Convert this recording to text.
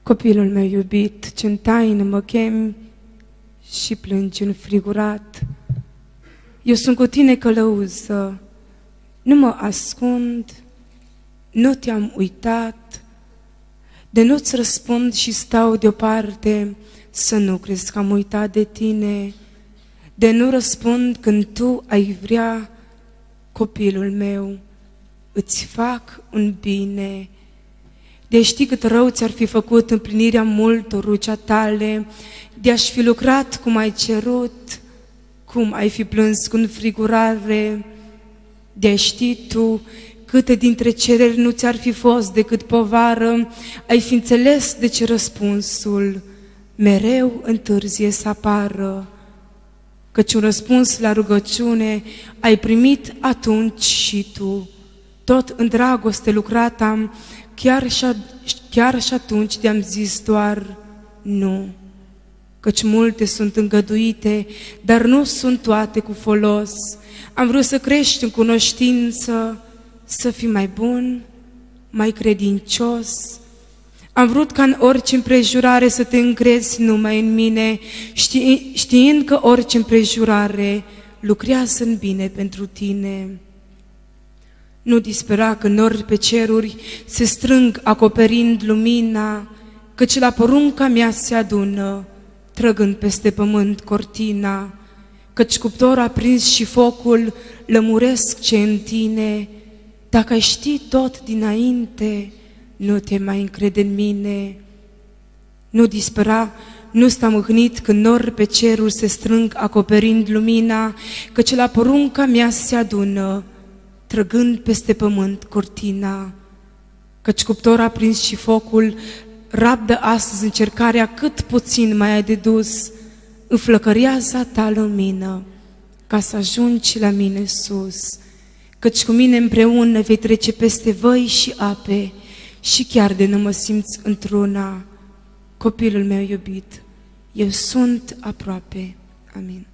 Copilul meu iubit, ce-n taină mă chemi și plângi înfrigurat. Eu sunt cu tine călăuză, nu mă ascund, nu te-am uitat. De nu-ți răspund și stau deoparte, să nu crezi că am uitat de tine. De nu răspund când tu ai vrea, copilul meu, îți fac un bine. De știi cât rău ți-ar fi făcut împlinirea multor rucea tale, de aș fi lucrat cum ai cerut, cum ai fi plâns cu înfrigurare, de știi tu câte dintre cereri nu ți-ar fi fost decât povară, ai fi înțeles de ce răspunsul mereu întârzie să apară, căci un răspuns la rugăciune ai primit atunci și tu, tot în dragoste lucrat am, chiar și atunci te-am zis doar nu, căci multe sunt îngăduite, dar nu sunt toate cu folos. Am vrut să crești în cunoștință, să fii mai bun, mai credincios. Am vrut ca în orice împrejurare să te încrezi numai în mine, știind că orice împrejurare lucrează în bine pentru tine. Nu dispera că nori pe ceruri se strâng acoperind lumina, căci la porunca mea se adună, trăgând peste pământ cortina, căci cuptor aprins și focul lămuresc ce în tine. Dacă ai ști tot dinainte, nu te mai încrede în mine. Nu dispera, nu sta mâhnit când nori pe ceruri se strâng acoperind lumina, căci la porunca mea se adună, trăgând peste pământ cortina, căci cuptor aprins și focul rabdă astăzi încercarea cât puțin mai ai de dus, înflăcărează ta lumină, ca să ajungi la mine sus, căci cu mine împreună vei trece peste văi și ape și chiar de nu mă simți într-una, copilul meu iubit, eu sunt aproape. Amin.